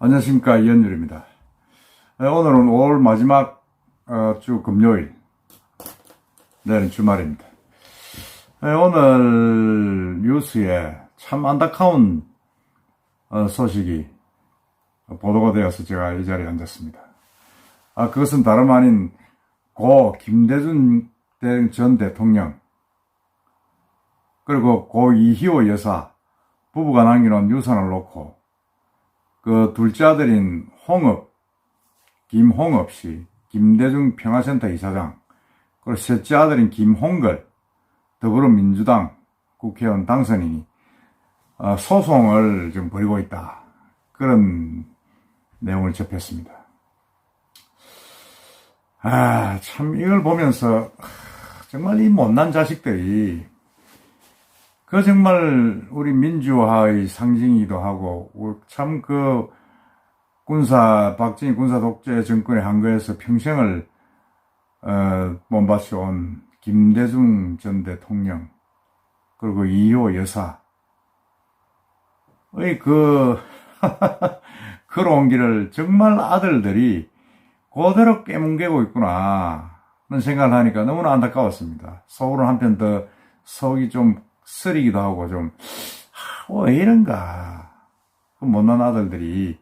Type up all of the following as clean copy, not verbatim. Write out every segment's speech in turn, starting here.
안녕하십니까, 이현율입니다. 오늘은 5월 마지막 주 금요일, 내일은 주말입니다. 오늘 뉴스에 참 안타까운 소식이 보도가 되어서 제가 이 자리에 앉았습니다. 그것은 다름 아닌 고 김대중 전 대통령 그리고 고 이희호 여사 부부가 남겨놓은 유산을 놓고 그 둘째 아들인 김홍업 씨, 김대중 평화센터 이사장, 그리고 셋째 아들인 김홍걸 더불어민주당 국회의원 당선인이 소송을 좀 벌이고 있다. 그런 내용을 접했습니다. 참 이걸 보면서 정말 이 못난 자식들이 정말 우리 민주화의 상징이기도 하고, 참 박정희 군사 독재 정권의 한거에서 평생을, 몸바쳐온 김대중 전 대통령, 그리고 이효 여사의 걸어온 길을 정말 아들들이 그대로 깨뭉개고 있구나, 하는 생각을 하니까 너무나 안타까웠습니다. 속으로는 한편 더 속이 좀 쓰리기도 하고 왜 이런가. 못난 아들들이.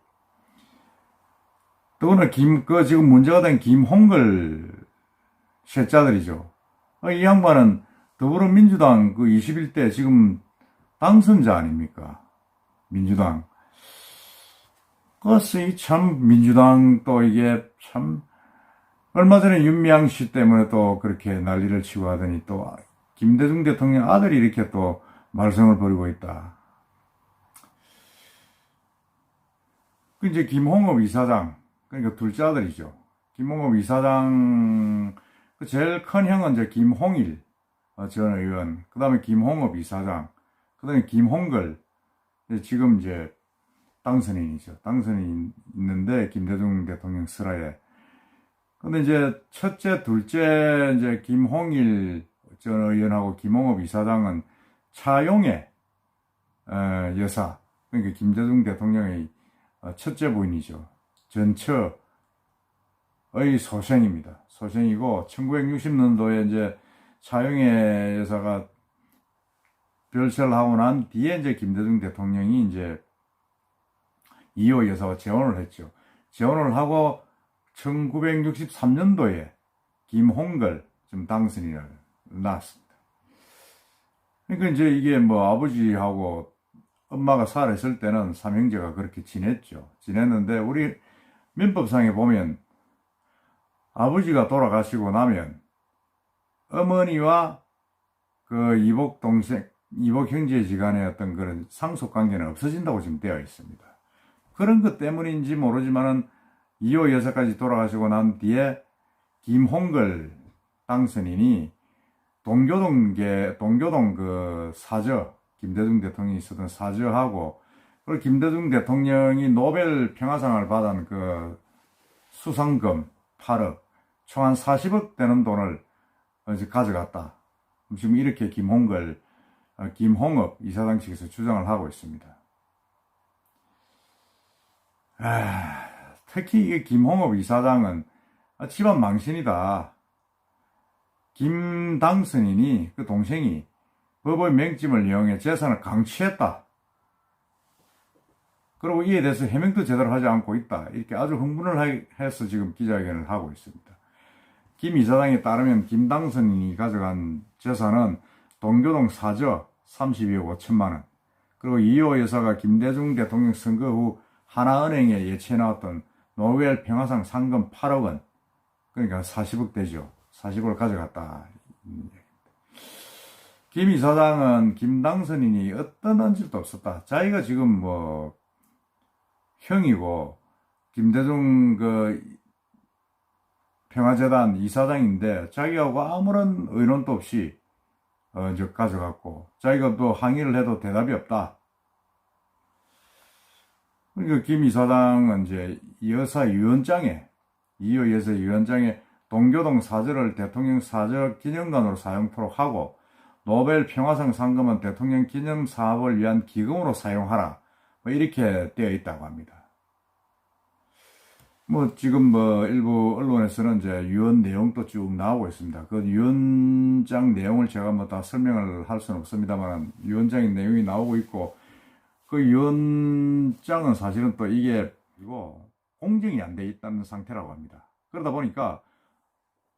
또 오늘 지금 문제가 된 김홍걸 셋째 아들이죠. 이 양반은 더불어민주당 21대 지금 당선자 아닙니까? 민주당. 참 민주당 또 이게 참 얼마 전에 윤미향 씨 때문에 또 그렇게 난리를 치고 하더니 또 김대중 대통령 아들이 이렇게 또 말썽을 벌이고 있다. 이제 김홍업 이사장, 그러니까 둘째 아들이죠. 김홍업 이사장, 제일 큰 형은 이제 김홍일 전 의원, 그 다음에 김홍업 이사장, 그 다음에 김홍걸, 지금 이제 당선인이죠. 당선인 있는데, 김대중 대통령 슬하에. 근데 이제 첫째, 둘째, 이제 김홍일 전 의원하고 김홍업 이사장은 차용의 여사, 그러니까 김대중 대통령의 첫째 부인이죠. 전처의 소생입니다. 소생이고 1960년도에 이제 차용의 여사가 별세를 하고 난 뒤에 이제 김대중 대통령이 이제 이호 여사와 재혼을 했죠. 재혼을 하고 1963년도에 김홍걸 좀 당선인을 낳았습니다. 그러니까 이제 이게 아버지하고 엄마가 살아있을 때는 삼형제가 그렇게 지냈는데, 우리 민법상에 보면 아버지가 돌아가시고 나면 어머니와 이복 형제지간의 어떤 그런 상속관계는 없어진다고 지금 되어 있습니다. 그런 것 때문인지 모르지만은 이호 여사까지 돌아가시고 난 뒤에 김홍걸 당선인이 동교동 사저, 김대중 대통령이 있었던 사저하고, 그리고 김대중 대통령이 노벨 평화상을 받은 수상금 8억, 총 한 40억 되는 돈을 이제 가져갔다. 지금 이렇게 김홍업 이사장 측에서 주장을 하고 있습니다. 특히 이 김홍업 이사장은 집안 망신이다. 김 당선인이 동생이 법의 맹점을 이용해 재산을 강취했다. 그리고 이에 대해서 해명도 제대로 하지 않고 있다. 이렇게 아주 흥분을 해서 지금 기자회견을 하고 있습니다. 김 이사장에 따르면 김 당선인이 가져간 재산은 동교동 사저 32억 5천만 원, 그리고 이호 여사가 김대중 대통령 선거 후 하나은행에 예치해 나왔던 노벨 평화상 상금 8억 원, 그러니까 40억 되죠. 40억을 가져갔다. 김 이사장은 김 당선인이 어떤 언질도 없었다. 자기가 지금 형이고 김대중 평화재단 이사장인데 자기하고 아무런 의논도 없이 가져갔고, 자기가 또 항의를 해도 대답이 없다. 그러니까 김 이사장은 이제 이호 여사 유언장에 동교동 사저를 대통령 사저 기념관으로 사용토록 하고, 노벨 평화상 상금은 대통령 기념 사업을 위한 기금으로 사용하라. 이렇게 되어 있다고 합니다. 뭐 지금 뭐 일부 언론에서는 이제 유언 내용도 쭉 나오고 있습니다. 그 유언장 내용을 제가 뭐 다 설명을 할 수는 없습니다만 유언장의 내용이 나오고 있고 그 유언장은 사실은 또 이게 이거 공정이 안 돼 있다는 상태라고 합니다. 그러다 보니까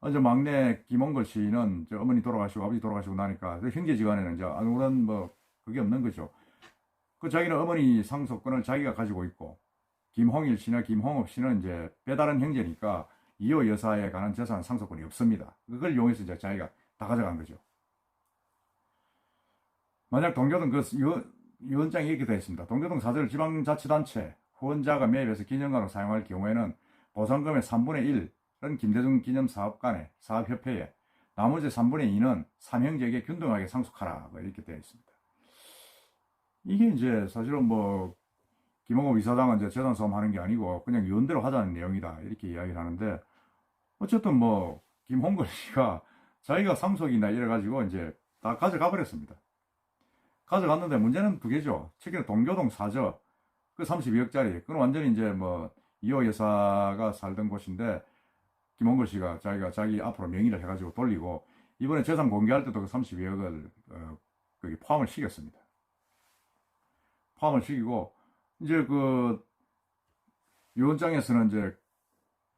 이제 막내 김홍걸 씨는 저 어머니 돌아가시고 아버지 돌아가시고 나니까 형제지간에는 이제 아무런 뭐 그게 없는 거죠. 그 자기는 어머니 상속권을 자기가 가지고 있고 김홍일 씨나 김홍업 씨는 이제 배다른 형제니까 이호 여사에 관한 재산 상속권이 없습니다. 그걸 이용해서 이제 자기가 다 가져간 거죠. 만약 동교동 그 유언장이 이렇게 되어 있습니다. 동교동 사절 지방자치단체 후원자가 매입해서 기념관으로 사용할 경우에는 보상금의 3분의 1은 김대중 기념사업관에 사업협회에 나머지 3분의 2는 삼형제에게 균등하게 상속하라 뭐 이렇게 되어 있습니다. 이게 이제 사실은 뭐 김홍업 이사장은 이제 재산 싸움 하는 게 아니고 그냥 유언대로 하자는 내용이다 이렇게 이야기를 하는데 어쨌든 뭐 김홍걸 씨가 자기가 상속이나 이래가지고 이제 다 가져가 버렸습니다. 가져갔는데 문제는 두 개죠. 특히 동교동 사저 그 32억짜리 그건 완전히 이제 뭐 이호 여사가 살던 곳인데 김홍걸 씨가 자기가 자기 앞으로 명의를 해가지고 돌리고 이번에 재산 공개할 때도 그 32억을 거기 포함을 시켰습니다. 포함을 시키고 이제 그 유언장에서는 이제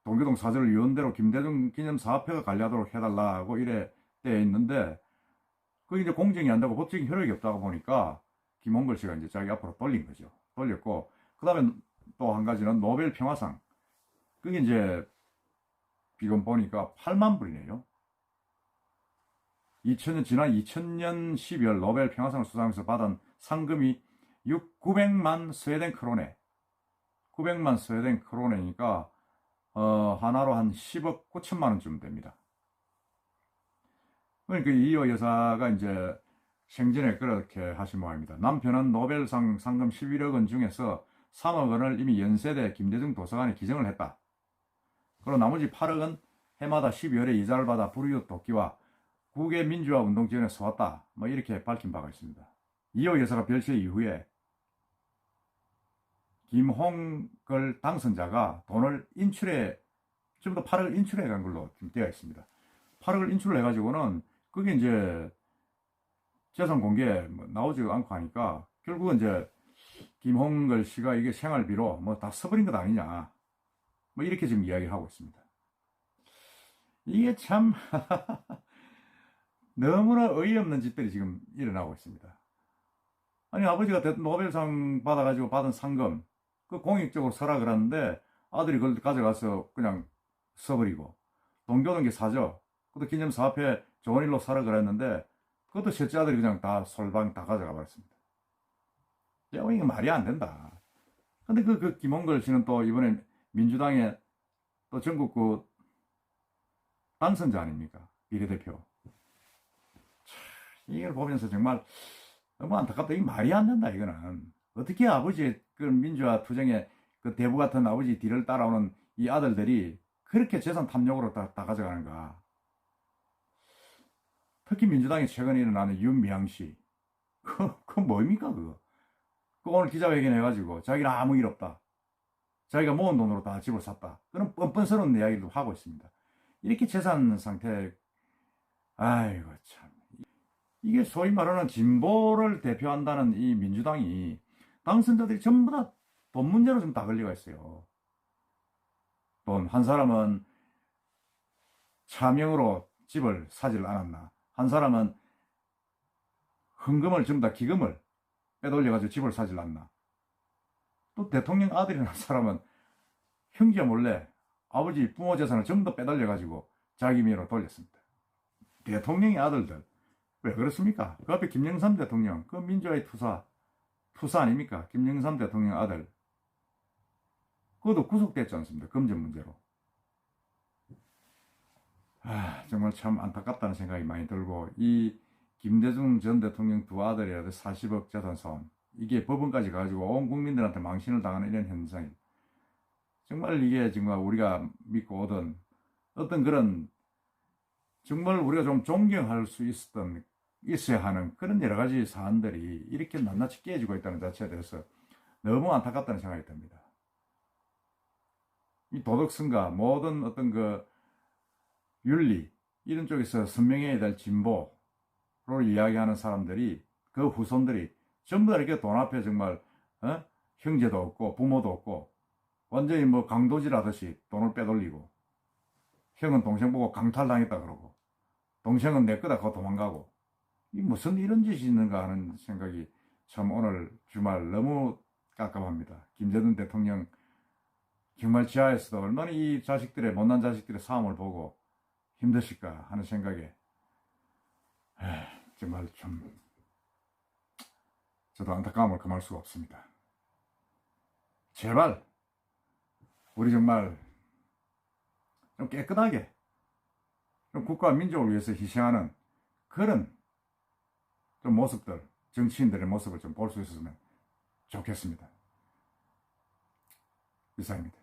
동교동 사저를 유언대로 김대중 기념사업회가 관리하도록 해달라고 이래 되어 있는데 그게 이제 공정이 안 되고 법적인 효력이 없다고 보니까 김홍걸 씨가 이제 자기 앞으로 돌린 거죠. 돌렸고 그 다음에 또 한 가지는 노벨 평화상 그게 이제 지금 보니까 8만 불이네요. 지난 2000년 12월 노벨 평화상을 수상해서 받은 상금이 900만 스웨덴 크로네 900만 스웨덴 크로네니까 하나로 한 10억 9천만 원쯤 됩니다. 그러니까 이호 여사가 이제 생전에 그렇게 하신 모양입니다. 남편은 노벨상 상금 11억 원 중에서 3억 원을 이미 연세대 김대중 도서관에 기증을 했다. 그리고 나머지 8억은 해마다 12월에 이자를 받아 불이웃 돕기와 국외 민주화 운동 지원에 써왔다. 뭐 이렇게 밝힌 바가 있습니다. 이호 여사가 별세 이후에 김홍걸 당선자가 돈을 인출해 전부 다 8억을 인출해 간 걸로 되어 있습니다. 8억을 인출을 해가지고는 그게 이제 재산 공개 뭐 나오지 않고 하니까 결국은 이제 김홍걸 씨가 이게 생활비로 뭐 다 써버린 것 아니냐 뭐 이렇게 지금 이야기를 하고 있습니다. 이게 참 너무나 어이없는 짓들이 지금 일어나고 있습니다. 아니 아버지가 노벨상 받아가지고 받은 상금 그 공익적으로 써라 그러는데 아들이 그걸 가져가서 그냥 써버리고 동교동계 사저 그것도 기념사업회 좋은 일로 사라 그랬는데 그것도 셋째 아들이 그냥 다 솔방 다 가져가 버렸습니다. 이게 말이 안 된다. 근데 그 김홍걸 씨는 또 이번에 민주당의 또 전국구 당선자 아닙니까? 비례대표. 이걸 보면서 정말 너무 안타깝다. 이게 말이 안 된다, 이거는. 어떻게 아버지의 그 민주화 투쟁의 그 대부 같은 아버지 뒤를 따라오는 이 아들들이 그렇게 재산 탐욕으로 다 가져가는가. 특히 민주당이 최근에 일어나는 윤미향 씨. 그거 뭡니까, 그거? 그 오늘 기자회견 해가지고 자기는 아무 일 없다. 자기가 모은 돈으로 다 집을 샀다. 그런 뻔뻔스러운 이야기도 하고 있습니다. 이렇게 재산 상태, 아이고, 참. 이게 소위 말하는 진보를 대표한다는 이 민주당이 당선자들이 전부 다 돈 문제로 좀 다 걸려가 있어요. 돈, 한 사람은 차명으로 집을 사지를 않았나. 한 사람은 헌금을 전부 다 기금을 빼돌려가지고 집을 사질 않나. 또 대통령 아들이라는 사람은 형제 몰래 아버지 부모 재산을 전부 다 빼돌려가지고 자기 명의로 돌렸습니다. 대통령의 아들들 왜 그렇습니까? 그 앞에 김영삼 대통령 그 민주화의 투사 아닙니까? 김영삼 대통령 아들 그것도 구속됐지 않습니까? 금전 문제로. 정말 참 안타깝다는 생각이 많이 들고 이 김대중 전 대통령 두 아들이라도 40억 재산 사원 이게 법원까지 가지고 온 국민들한테 망신을 당하는 이런 현상이 정말 이게 정말 우리가 믿고 오던 어떤 그런 정말 우리가 좀 존경할 수 있어야 하는 그런 여러 가지 사안들이 이렇게 낱낱이 깨지고 있다는 자체에 대해서 너무 안타깝다는 생각이 듭니다. 이 도덕성과 모든 어떤 그 윤리 이런 쪽에서 선명해야 될 진보로 이야기하는 사람들이 그 후손들이 전부 다 이렇게 돈 앞에 정말 형제도 없고 부모도 없고 완전히 뭐 강도질하듯이 돈을 빼돌리고 형은 동생 보고 강탈당했다 그러고 동생은 내 거다 거 도망가고 이 무슨 이런 짓이 있는가 하는 생각이 참 오늘 주말 너무 깝깝합니다. 김대중 대통령 정말 지하에서도 얼마나 이 자식들의 못난 자식들의 싸움을 보고 힘드실까 하는 생각에 정말 좀 저도 안타까움을 금할 수가 없습니다. 제발 우리 정말 좀 깨끗하게 좀 국가와 민족을 위해서 희생하는 그런 좀 모습들, 정치인들의 모습을 좀 볼 수 있었으면 좋겠습니다. 이상입니다.